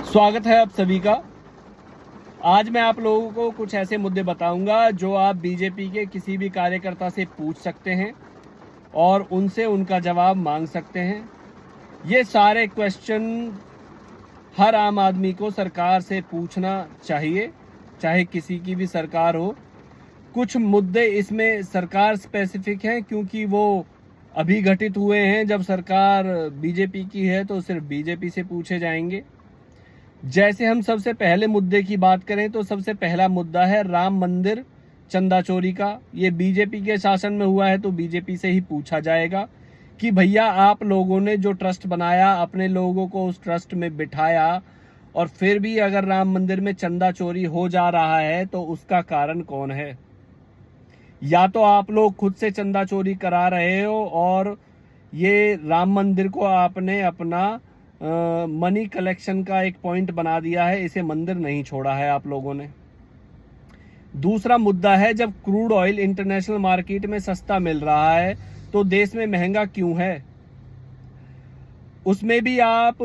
स्वागत है आप सभी का। आज मैं आप लोगों को कुछ ऐसे मुद्दे बताऊंगा जो आप बीजेपी के किसी भी कार्यकर्ता से पूछ सकते हैं और उनसे उनका जवाब मांग सकते हैं। ये सारे क्वेश्चन हर आम आदमी को सरकार से पूछना चाहिए, चाहे किसी की भी सरकार हो। कुछ मुद्दे इसमें सरकार स्पेसिफिक हैं क्योंकि वो अभी घटित हुए हैं। जब सरकार बीजेपी की है तो सिर्फ बीजेपी से पूछे जाएंगे। जैसे हम सबसे पहले मुद्दे की बात करें तो सबसे पहला मुद्दा है राम मंदिर चंदा चोरी का। ये बीजेपी के शासन में हुआ है तो बीजेपी से ही पूछा जाएगा कि भैया आप लोगों ने जो ट्रस्ट बनाया, अपने लोगों को उस ट्रस्ट में बिठाया और फिर भी अगर राम मंदिर में चंदा चोरी हो जा रहा है तो उसका कारण कौन है। या तो आप लोग खुद से चंदा चोरी करा रहे हो और ये राम मंदिर को आपने अपना मनी कलेक्शन का एक पॉइंट बना दिया है, इसे मंदिर नहीं छोड़ा है आप लोगों ने। दूसरा मुद्दा है जब क्रूड ऑयल इंटरनेशनल मार्केट में सस्ता मिल रहा है तो देश में महंगा क्यों है। उसमें भी आप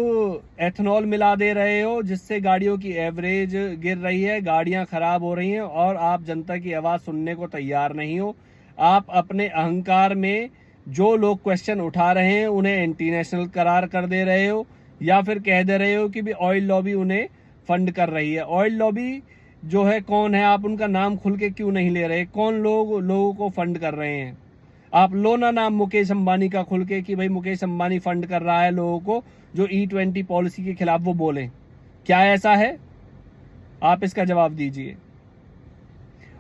एथेनॉल मिला दे रहे हो जिससे गाड़ियों की एवरेज गिर रही है, गाड़ियां खराब हो रही हैं और आप जनता की आवाज सुनने को तैयार नहीं हो। आप अपने अहंकार में जो लोग क्वेश्चन उठा रहे हैं उन्हें एंटी नेशनल करार कर दे रहे हो या फिर कह दे रहे हो कि भी ऑयल लॉबी उन्हें फंड कर रही है। ऑयल लॉबी जो है कौन है, आप उनका नाम खुल के क्यों नहीं ले रहे। कौन लोगों को फंड कर रहे हैं। आप लो ना नाम मुकेश अंबानी का खुल के कि भाई मुकेश अंबानी फंड कर रहा है लोगों को जो E20 पॉलिसी के खिलाफ वो बोले। क्या ऐसा है, आप इसका जवाब दीजिए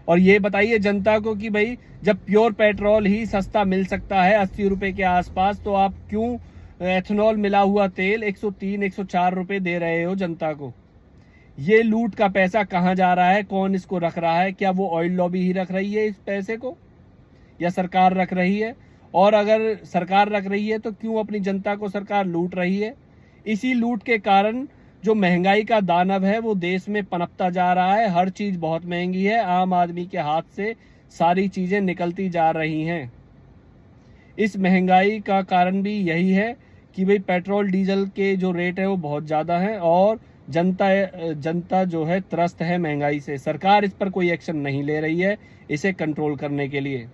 और ये बताइए जनता को कि भाई जब प्योर पेट्रोल ही सस्ता मिल सकता है 80 रुपए के आसपास तो आप क्यों एथेनॉल मिला हुआ तेल 103 104 रुपए दे रहे हो जनता को। ये लूट का पैसा कहाँ जा रहा है, कौन इसको रख रहा है। क्या वो ऑयल लॉबी ही रख रही है इस पैसे को या सरकार रख रही है। और अगर सरकार रख रही है तो क्यों अपनी जनता को सरकार लूट रही है। इसी लूट के कारण जो महंगाई का दानव है वो देश में पनपता जा रहा है। हर चीज बहुत महंगी है, आम आदमी के हाथ से सारी चीजें निकलती जा रही हैं। इस महंगाई का कारण भी यही है कि भाई पेट्रोल डीजल के जो रेट है वो बहुत ज़्यादा है और जनता जो है त्रस्त है महंगाई से। सरकार इस पर कोई एक्शन नहीं ले रही है इसे कंट्रोल करने के लिए।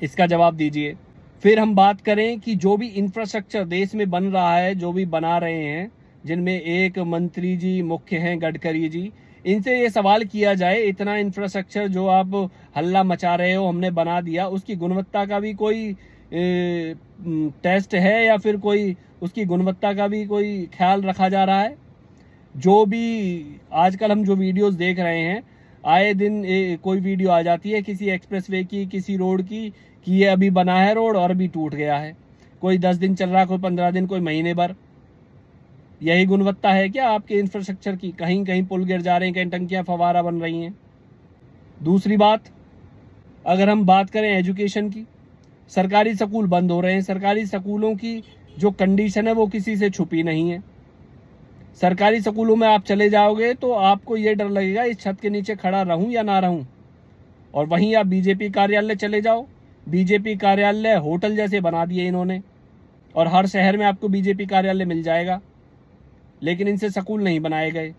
इसका जवाब दीजिए। फिर हम बात करें कि जो भी इंफ्रास्ट्रक्चर देश में बन रहा है, जो भी बना रहे हैं, जिनमें एक मंत्री जी मुख्य हैं गडकरी जी, इनसे ये सवाल किया जाए इतना इंफ्रास्ट्रक्चर जो आप हल्ला मचा रहे हो हमने बना दिया, उसकी गुणवत्ता का भी कोई टेस्ट है या फिर कोई उसकी गुणवत्ता का भी कोई ख्याल रखा जा रहा है। जो भी आजकल हम जो वीडियोस देख रहे हैं, आए दिन कोई वीडियो आ जाती है किसी एक्सप्रेसवे की, किसी रोड की, कि ये अभी बना है रोड और अभी टूट गया है। कोई 10 दिन चल रहा है, कोई 15 दिन, कोई महीने भर। यही गुणवत्ता है क्या आपके इंफ्रास्ट्रक्चर की। कहीं कहीं पुल गिर जा रहे हैं, कहीं टंकियां फवारा बन रही हैं। दूसरी बात, अगर हम बात करें एजुकेशन की, सरकारी स्कूल बंद हो रहे हैं। सरकारी स्कूलों की जो कंडीशन है वो किसी से छुपी नहीं है। सरकारी स्कूलों में आप चले जाओगे तो आपको ये डर लगेगा इस छत के नीचे खड़ा रहूं या ना रहूं। और वहीं आप बीजेपी कार्यालय चले जाओ, बीजेपी कार्यालय होटल जैसे बना दिए इन्होंने और हर शहर में आपको बीजेपी कार्यालय मिल जाएगा, लेकिन इनसे स्कूल नहीं बनाए गए।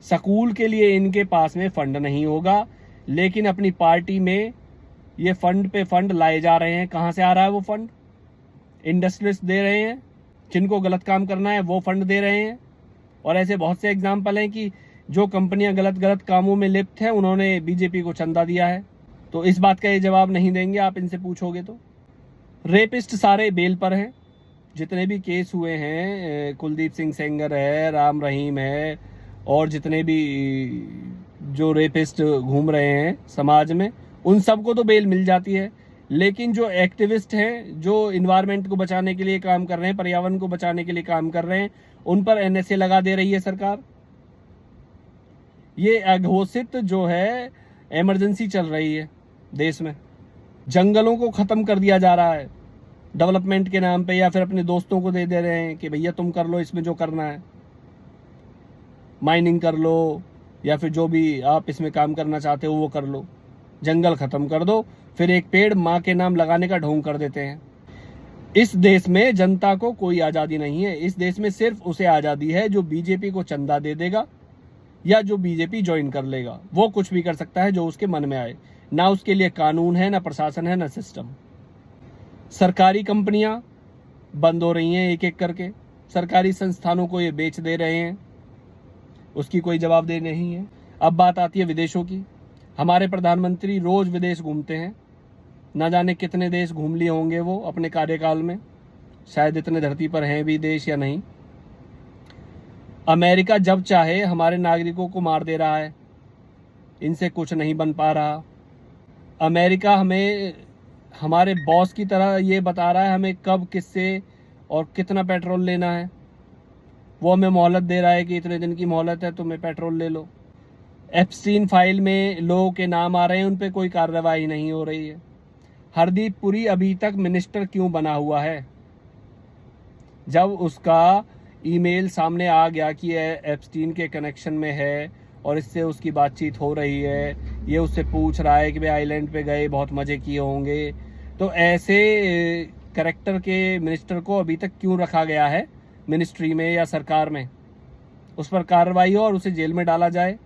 स्कूल के लिए इनके पास में फंड नहीं होगा, लेकिन अपनी पार्टी में ये फंड पे फंड लाए जा रहे हैं। कहाँ से आ रहा है वो फंड। इंडस्ट्रियलिस्ट दे रहे हैं, जिनको गलत काम करना है वो फंड दे रहे हैं। और ऐसे बहुत से एग्जाम्पल हैं कि जो कंपनियां गलत कामों में लिप्त हैं उन्होंने बीजेपी को चंदा दिया है। तो इस बात का ये जवाब नहीं देंगे आप इनसे पूछोगे तो। रेपिस्ट सारे बेल पर हैं, जितने भी केस हुए हैं, कुलदीप सिंह सेंगर है, राम रहीम है और जितने भी जो रेपिस्ट घूम रहे हैं समाज में, उन सबको तो बेल मिल जाती है। लेकिन जो एक्टिविस्ट हैं, जो इन्वायरमेंट को बचाने के लिए काम कर रहे हैं, पर्यावरण को बचाने के लिए काम कर रहे हैं, उन पर NSA लगा दे रही है सरकार। ये अघोषित जो है इमरजेंसी चल रही है देश में। जंगलों को खत्म कर दिया जा रहा है डेवलपमेंट के नाम पे, या फिर अपने दोस्तों को दे दे रहे हैं कि भैया तुम कर लो इसमें जो करना है, माइनिंग कर लो या फिर जो भी आप इसमें काम करना चाहते हो वो कर लो। जंगल खत्म कर दो, फिर एक पेड़ माँ के नाम लगाने का ढोंग कर देते हैं। इस देश में जनता को कोई आज़ादी नहीं है। इस देश में सिर्फ उसे आज़ादी है जो बीजेपी को चंदा दे देगा या जो बीजेपी ज्वाइन कर लेगा। वो कुछ भी कर सकता है जो उसके मन में आए। ना उसके लिए कानून है, ना प्रशासन है, ना सिस्टम। सरकारी कंपनियां बंद हो रही हैं एक एक करके, सरकारी संस्थानों को ये बेच दे रहे हैं, उसकी कोई जवाबदेही नहीं है। अब बात आती है विदेशों की। हमारे प्रधानमंत्री रोज विदेश घूमते हैं, ना जाने कितने देश घूम लिए होंगे वो अपने कार्यकाल में, शायद इतने धरती पर हैं भी देश या नहीं। अमेरिका जब चाहे हमारे नागरिकों को मार दे रहा है, इनसे कुछ नहीं बन पा रहा। अमेरिका हमें हमारे बॉस की तरह ये बता रहा है हमें कब, किससे और कितना पेट्रोल लेना है। वो हमें मोहलत दे रहा है कि इतने दिन की मोहलत है, तुम्हें पेट्रोल ले लो। एप्स्टीन फाइल में लोगों के नाम आ रहे हैं, उन पे कोई कार्रवाई नहीं हो रही है। हरदीप पुरी अभी तक मिनिस्टर क्यों बना हुआ है? जब उसका ईमेल सामने आ गया कि एप्स्टीन के कनेक्शन में है और इससे उसकी बातचीत हो रही है, ये उससे पूछ रहा है कि भाई आइलैंड पे गए, बहुत मज़े किए होंगे, तो ऐसे कैरेक्टर के मिनिस्टर को अभी तक क्यों रखा गया है मिनिस्ट्री में या सरकार में? उस पर कार्रवाई हो और उसे जेल में डाला जाए।